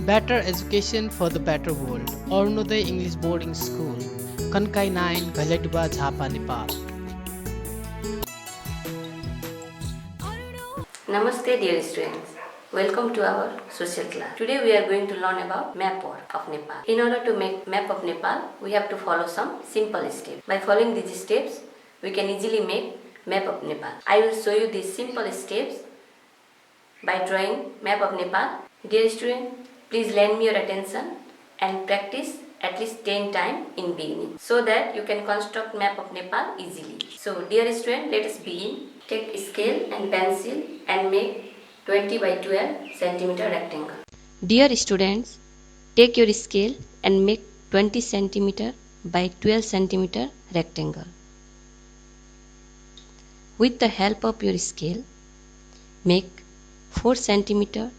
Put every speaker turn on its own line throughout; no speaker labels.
Better education for the better world. Arunodaya English Boarding School, Kankai 9, Ghaledba, Jhapa, Nepal.
Namaste dear students. Welcome to our social class. Today we are going to learn about map of Nepal. In order to make map of Nepal, we have to follow some simple steps. By following these steps, we can easily make map of Nepal. I will show you these simple steps by drawing map of Nepal. Dear student, please lend me your attention and practice at least 10 times in beginning so that you can construct map of Nepal easily. So dear student, let us begin. Take scale and pencil and make 20 by 12 centimeter rectangle. Dear students, take your scale and make 20 centimeter by 12 centimeter rectangle. With the help of your scale, make 4 centimeter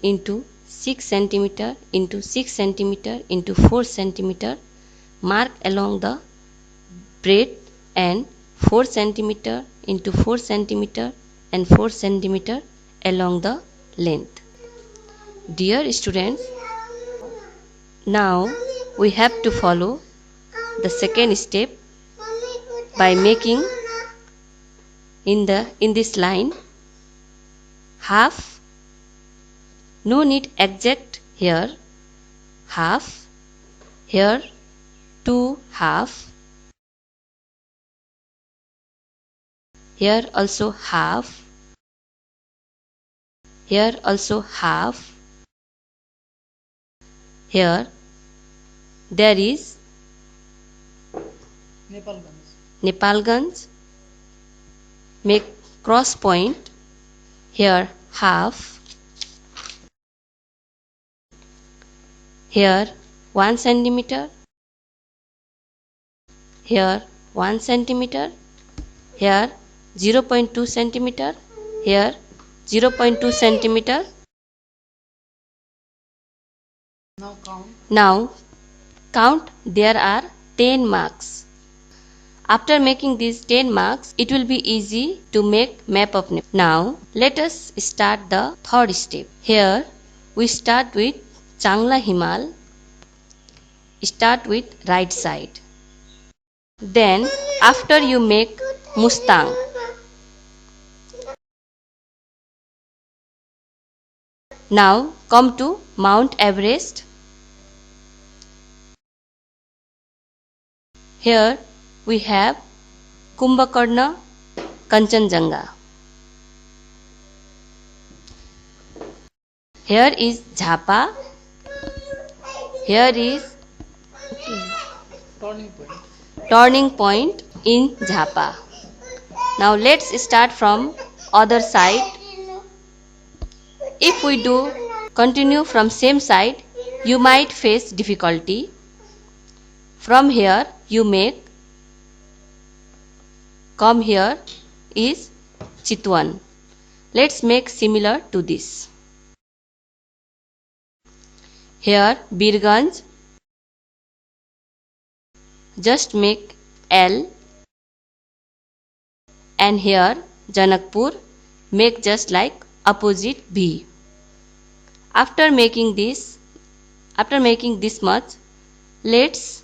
into 6 centimeter into 6 centimeter into 4 centimeter. Mark along the breadth and 4 centimeter into 4 centimeter and 4 centimeter along the length. Dear students, now we have to follow the second step by making in this line half. No need exact here. Half here, 2 half. Here also half. Here also half. Here there is Nepalganj. Make cross point. Here half. Here 1 centimeter. Here 1 centimeter. Here 0.2 centimeter. Here 0.2 centimeter. Now count, there are 10 marks. After making these 10 marks, it will be easy to make map of Nepal. Now let us start the third step. Here we start with Changla Himal. Start with right side. Then after you make Mustang. Now come to Mount Everest. Here we have Kumbhakarna, Kanchenjunga. Here is Jhapa. Here is turning point in Jhapa. Now let's start from other side. If we do continue from same side, you might face difficulty. From here you make, come here is Chitwan. Let's make similar to this. Here Birganj. Just make L. And here Janakpur. Make just like opposite B. After making this much, let's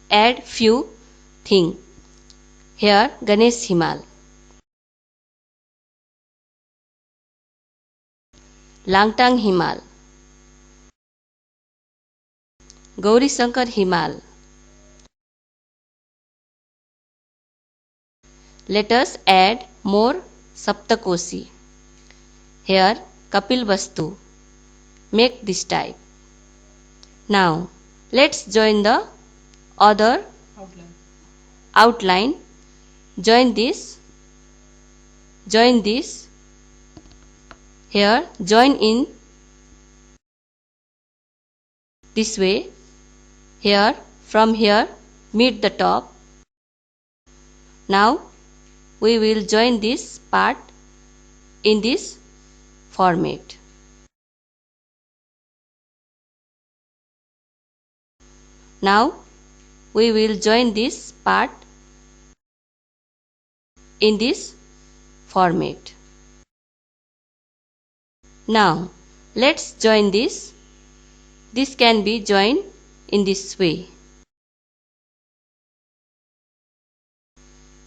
add few things. Here Ganesh Himal, Langtang Himal, Gauri Shankar Himal. Let us add more Saptakoshi. Here Kapil Vastu. Make this type. Now let's join the other outline. Join this. Here join in this way. Here from here meet the top. Now we will join this part in this format. Now we will join this part in this format. Now, let's join this. This can be joined in this way.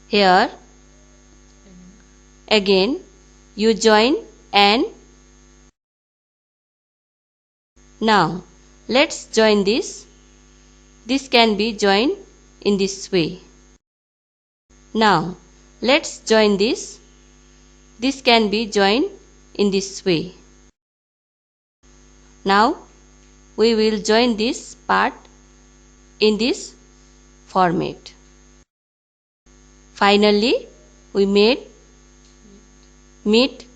Here, again, you join and. Now, let's join this. This can be joined in this way. Now, let's join this. This can be joined in this way. Now, we will join this part in this format. Finally, we made meet,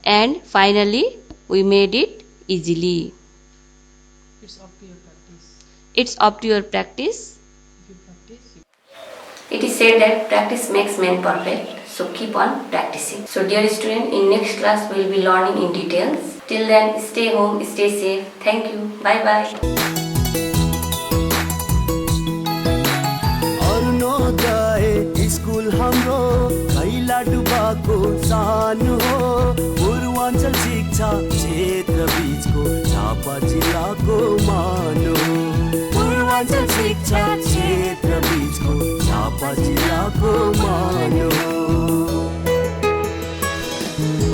and finally we made it easily.
It's up to your practice.
It's up to your practice.
If you practice,
It is said that practice makes man perfect, so keep on practicing. So dear student, in next class we will be learning in details. Till then, stay home, stay safe. Thank you. Bye bye.
School हाम्रो खैला डुबाको सानो हो पूर्वाञ्चल शिक्षा क्षेत्र बीचको झापा जिल्लाको मानो पूर्वाञ्चल शिक्षा क्षेत्र बीचको झापा जिल्लाको मानो